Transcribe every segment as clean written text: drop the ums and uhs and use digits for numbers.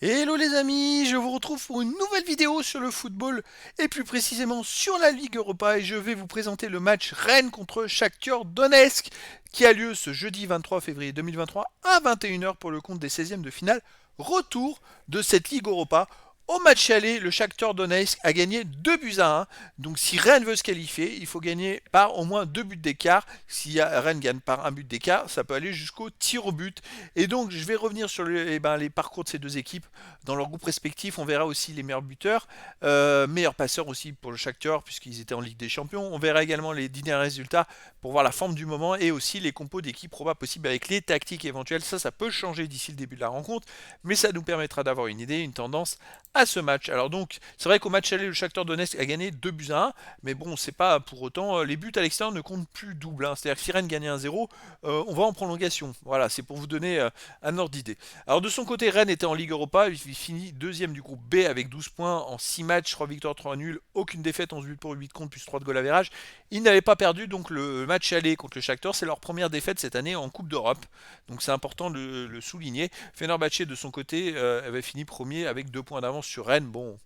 Hello les amis, je vous retrouve pour une nouvelle vidéo sur le football et plus précisément sur la Ligue Europa et je vais vous présenter le match Rennes contre Shakhtar Donetsk qui a lieu ce jeudi 23 février 2023 à 21h pour le compte des 16e de finale retour de cette Ligue Europa. Au match aller, le Shakhtar Donetsk a gagné 2 buts à 1. Donc si Rennes veut se qualifier, il faut gagner par au moins 2 buts d'écart. Si Rennes gagne par un but d'écart, ça peut aller jusqu'au tir au but. Et donc je vais revenir sur les parcours de ces deux équipes dans leurs groupes respectifs. On verra aussi les meilleurs buteurs, meilleurs passeurs aussi pour le Shakhtar puisqu'ils étaient en Ligue des Champions. On verra également les derniers résultats pour voir la forme du moment et aussi les compos d'équipes probables possibles avec les tactiques éventuelles. Ça peut changer d'ici le début de la rencontre, mais ça nous permettra d'avoir une idée, une tendance à ce match. Alors donc, c'est vrai qu'au match aller, le Shakhtar Donetsk a gagné 2 buts à 1, mais bon, c'est pas pour autant, les buts à l'extérieur ne comptent plus double. C'est-à-dire que si Rennes gagnait 1-0, on va en prolongation. Voilà, c'est pour vous donner un ordre d'idée. Alors de son côté, Rennes était en Ligue Europa, il finit deuxième du groupe B avec 12 points en 6 matchs, 3 victoires, 3 nuls, aucune défaite, 11 buts pour 8 contre, plus 3 de goal average. Ils n'avaient pas perdu, donc le match aller contre le Shakhtar, c'est leur première défaite cette année en Coupe d'Europe. Donc c'est important de le souligner. Fenerbahçe de son côté avait fini premier avec 2 points d'avance sur Rennes. Bon,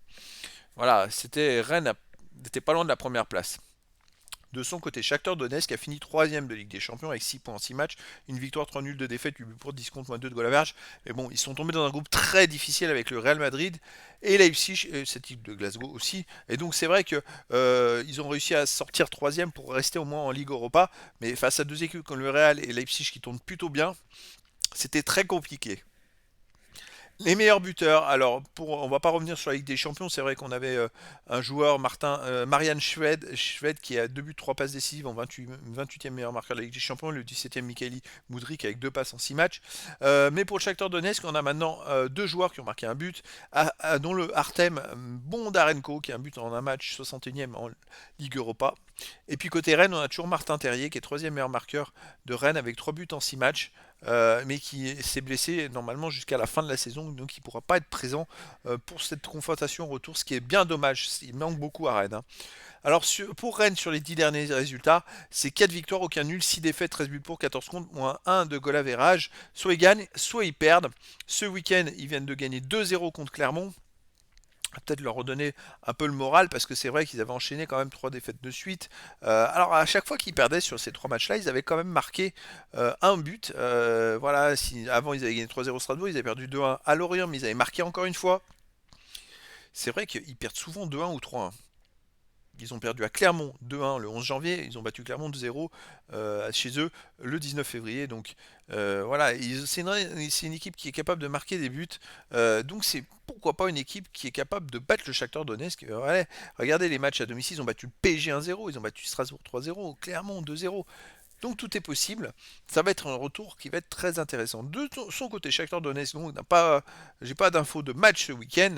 voilà, Rennes n'était pas loin de la première place. De son côté, Shakhtar Donetsk a fini troisième de Ligue des Champions avec 6 points en 6 matchs, une victoire, 3 nuls, 2 défaites, 8 buts pour 10 contre, moins 2 de goal average. Mais bon, ils sont tombés dans un groupe très difficile avec le Real Madrid et Leipzig, et cette équipe de Glasgow aussi. Et donc c'est vrai que ils ont réussi à sortir troisième pour rester au moins en Ligue Europa. Mais face à deux équipes comme le Real et Leipzig qui tournent plutôt bien, c'était très compliqué. Les meilleurs buteurs, alors on va pas revenir sur la Ligue des Champions, c'est vrai qu'on avait un joueur, Marian Shved qui a 2 buts, 3 passes décisives en 28e meilleur marqueur de la Ligue des Champions, le 17e Mikhaili Mudryk avec 2 passes en 6 matchs. Mais pour le Shakhtar Donetsk, on a maintenant deux joueurs qui ont marqué un but, dont le Artem Bondarenko qui a un but en un match, 61e en Ligue Europa. Et puis côté Rennes, on a toujours Martin Terrier qui est 3e meilleur marqueur de Rennes avec 3 buts en 6 matchs. Mais qui s'est blessé normalement jusqu'à la fin de la saison, donc il ne pourra pas être présent pour cette confrontation retour, ce qui est bien dommage. Il manque beaucoup à Rennes. Alors pour Rennes, sur les 10 derniers résultats, c'est 4 victoires, aucun nul, 6 défaites, 13 buts pour, 14 contre, moins 1 de goal average. Soit ils gagnent, soit ils perdent. Ce week-end, ils viennent de gagner 2-0 contre Clermont, peut-être leur redonner un peu le moral parce que c'est vrai qu'ils avaient enchaîné quand même 3 défaites de suite. Alors à chaque fois qu'ils perdaient sur ces 3 matchs-là, ils avaient quand même marqué un but. Voilà, si avant ils avaient gagné 3-0 Strasbourg, ils avaient perdu 2-1 à Lorient, mais ils avaient marqué encore une fois. C'est vrai qu'ils perdent souvent 2-1 ou 3-1. Ils ont perdu à Clermont 2-1 le 11 janvier, ils ont battu Clermont 2-0 chez eux le 19 février. Donc voilà, c'est une équipe qui est capable de marquer des buts. Donc c'est pourquoi pas une équipe qui est capable de battre le Shakhtar Donetsk. Ouais, regardez les matchs à domicile, ils ont battu le PSG 1-0, ils ont battu Strasbourg 3-0, Clermont 2-0. Donc tout est possible. Ça va être un retour qui va être très intéressant. De son côté, Shakhtar Donetsk, donc, j'ai pas d'infos de match ce week-end.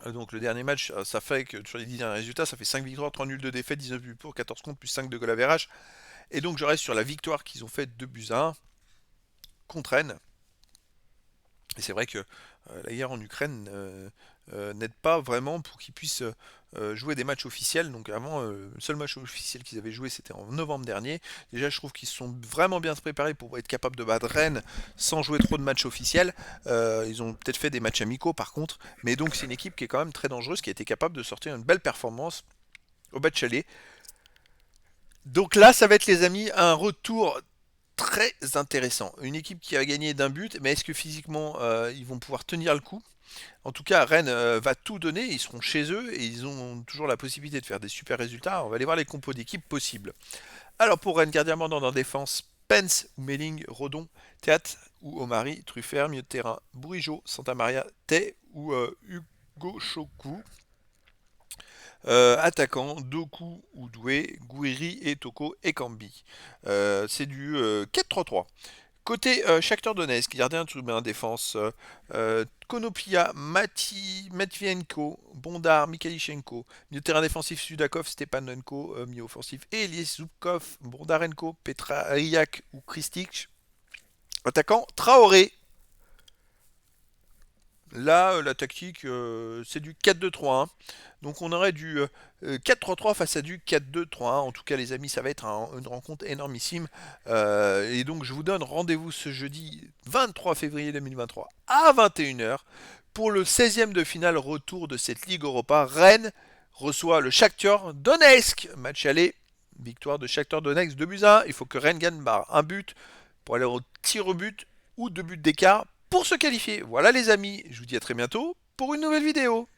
Donc le dernier match, ça fait que sur les 10 derniers résultats, ça fait 5 victoires, 3 nuls, 2 défaites, 19 buts pour, 14 contre, plus 5 de goal average. Et donc je reste sur la victoire qu'ils ont faite 2 buts à 1 contre Rennes. Et c'est vrai que la guerre en Ukraine n'aide pas vraiment pour qu'ils puissent jouer des matchs officiels. Donc avant, le seul match officiel qu'ils avaient joué, c'était en novembre dernier. Déjà, je trouve qu'ils se sont vraiment bien préparés pour être capables de battre Rennes sans jouer trop de matchs officiels. Ils ont peut-être fait des matchs amicaux par contre. Mais donc c'est une équipe qui est quand même très dangereuse, qui a été capable de sortir une belle performance au match aller. Donc là, ça va être les amis un retour très intéressant. Une équipe qui a gagné d'un but, mais est-ce que physiquement ils vont pouvoir tenir le coup? En tout cas, Rennes va tout donner, ils seront chez eux et ils ont toujours la possibilité de faire des super résultats. On va aller voir les compos d'équipe possibles. Alors pour Rennes, gardien mandant en défense, Pence ou Melling, Rodon, Théat ou Omari, Truffert, milieu de terrain, Bourigeau, Santa Maria, Tay ou Hugo Choku. Attaquant, Doku ou Doué, Gouiri et Toko et Kambi. C'est du 4-3-3. Côté Shakhtar Donetsk, gardien de en défense, Konopia, Matvienko, Bondar, Mikhailichenko, milieu de terrain défensif Sudakov, Stepanenko, milieu offensif Elias Zubkov, Bondarenko, Petrariak ou Kristic. Attaquant Traoré. Là, la tactique, c'est du 4-2-3-1. Donc on aurait du 4-3-3 face à du 4-2-3-1. En tout cas, les amis, ça va être une rencontre énormissime. Et donc, je vous donne rendez-vous ce jeudi 23 février 2023 à 21h pour le 16e de finale retour de cette Ligue Europa. Rennes reçoit le Shakhtar Donetsk. Match aller, victoire de Shakhtar Donetsk 2-1. Il faut que Rennes gagne par un but pour aller au tir au but ou 2 buts d'écart pour se qualifier. Voilà les amis, je vous dis à très bientôt pour une nouvelle vidéo.